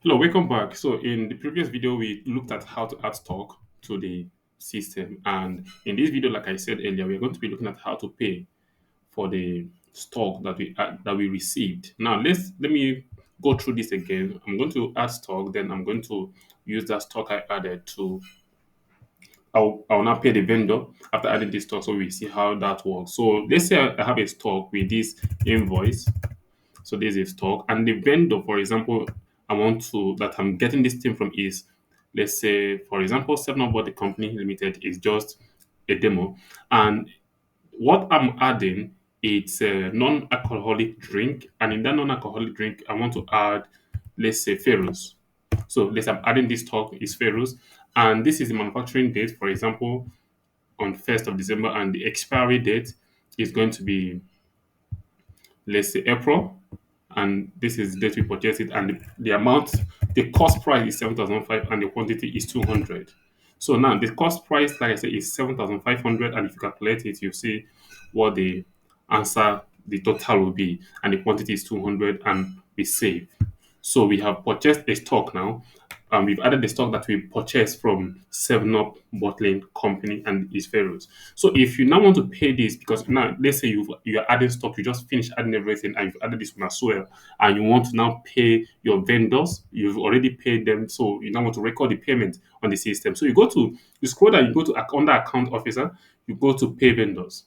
Hello, welcome back. So, in the previous video, we looked at how to add stock to the system, and in this video, like I said earlier, we're going to be looking at how to pay for the stock that we received. Now, let me go through this again. I'm going to add stock, then I'm going to use that stock I added to. I'll now pay the vendor after adding this stock, so we see how that works. So, let's say I have a stock with this invoice. So there's a stock, and the vendor, for example, that I'm getting this thing from is, let's say, for example, Seven Up Body Company Limited is just a demo, and what I'm adding, it's a non-alcoholic drink, and in that non-alcoholic drink, I want to add, let's say, Ferrous. So let's say I'm adding this stock is Ferrous, and this is the manufacturing date, for example, on 1st of December, and the expiry date is going to be, let's say, April, and this is the date we purchase it, and the amount, the cost price is 7,500 and the quantity is 200. So now the cost price, like I said, is 7,500, and if you calculate it, you see what the answer, the total will be, and the quantity is 200, and we save. So we have purchased a stock now, and we've added the stock that we purchased from Seven Up Bottling Company and its Ferros. So if you now want to pay this, because now let's say you're adding stock, you just finished adding everything, and you've added this one as well, and you want to now pay your vendors, you've already paid them, so you now want to record the payment on the system. So you scroll down, you go to under account officer, you go to pay vendors.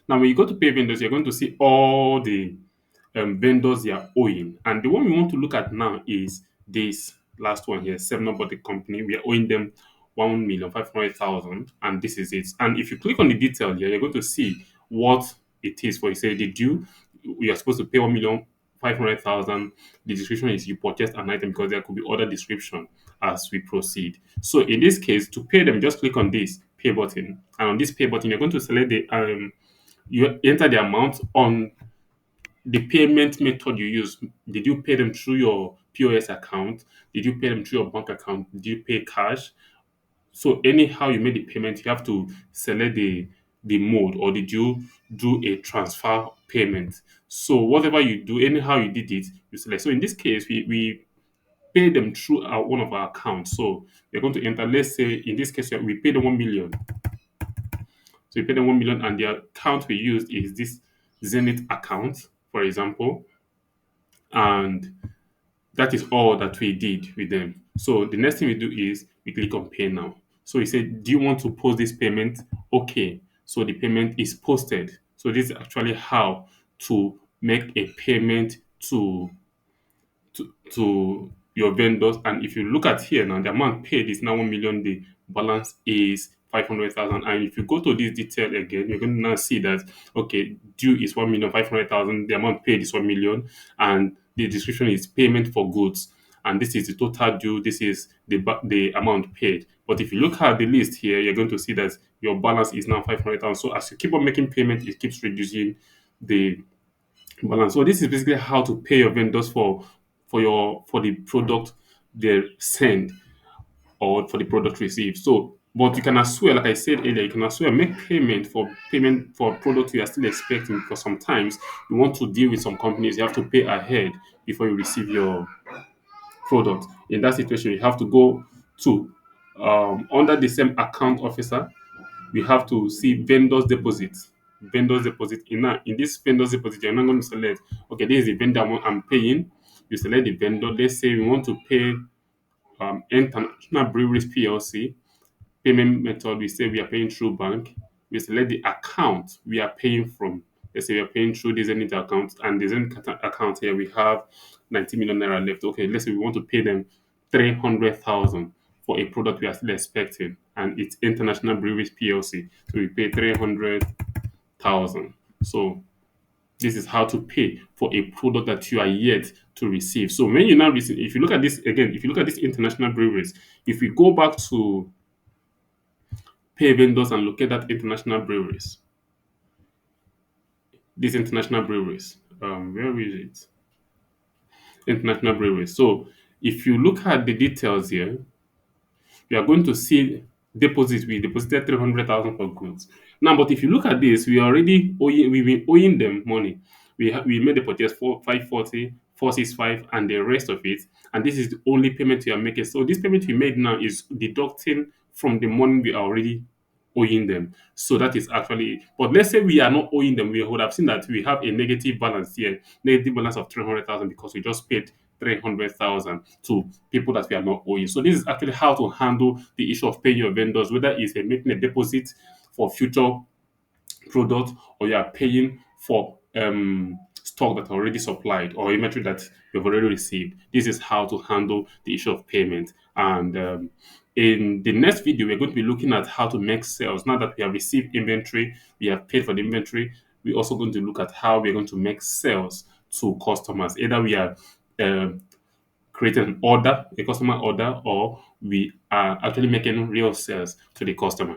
Now, when you go to pay vendors, you're going to see all the vendors they are owing. And the one we want to look at now is this last one here, Seven Up Body Company. We are owing them 1,500,000, and this is it. And if you click on the detail here, you're going to see what it is for. You say the due, we are supposed to pay 1,500,000. The description is you purchased an item, because there could be other description as we proceed. So in this case, to pay them, just click on this pay button. And on this pay button, you're going to select you enter the amount on the payment method you use. Did you pay them through your POS account? Did you pay them through your bank account? Did you pay cash? So anyhow you made the payment, you have to select the mode, or did you do a transfer payment? So whatever you do, anyhow you did it, you select. So in this case, we pay them through one of our accounts. So you're going to enter, let's say in this case, we paid them 1 million. So we paid them 1 million, and the account we used is this Zenith account, for example. And that is all that we did with them. So the next thing we do is we click on pay now. So he said, do you want to post this payment? Okay. So the payment is posted. So this is actually how to make a payment to your vendors. And if you look at here now, the amount paid is now 1 million. The balance is 500,000. And if you go to this detail again, you're going to now see that, okay, due is 1,500,000. The amount paid is 1 million. And the description is payment for goods. And this is the total due. This is the amount paid. But if you look at the list here, you're going to see that your balance is now 500,000. So as you keep on making payment, it keeps reducing the balance. So this is basically how to pay your vendors for the product they send, or for the product received. So, but you can as well, like I said earlier, you can as well make payment for product you are still expecting, because sometimes you want to deal with some companies, you have to pay ahead before you receive your product. In that situation, you have to go to under the same account officer, we have to see vendors deposit. Vendors deposit. In this vendors deposit, you're not going to select, okay, this is the vendor I'm paying. You select the vendor. Let's say we want to pay International Breweries PLC. Payment method, we say we are paying through bank. We select the account we are paying from. Let's say we are paying through the Zenith account, and the Zenith account here we have 90 million naira left. Okay, let's say we want to pay them 300,000 for a product we are still expecting, and it's International Breweries PLC. So we pay 300,000. So this is how to pay for a product that you are yet to receive. So when you now receive, if you look at this again, if you look at this International Breweries, if we go back to pay vendors and locate that International Breweries, these International Breweries, where is it? International Breweries. So if you look at the details here, you are going to see deposits. We deposited 300,000 for goods. Now, but if you look at this, we already owing, we've been owing them money. We made the purchase for 540, 465 and the rest of it, and this is the only payment you are making. So this payment we made now is deducting from the money we are already owing them. So that is actually, but let's say we are not owing them, we would have seen that we have a negative balance here, negative balance of 300,000 because we just paid 300,000 to people that we are not owing. So this is actually how to handle the issue of paying your vendors, whether it's making a deposit for future product or you are paying for stock that are already supplied or inventory that you've already received. This is how to handle the issue of payment. And in the next video, we're going to be looking at how to make sales. Now that we have received inventory, we have paid for the inventory, we're also going to look at how we're going to make sales to customers. Either we are um creating an order, a customer order, or we are actually making real sales to the customer.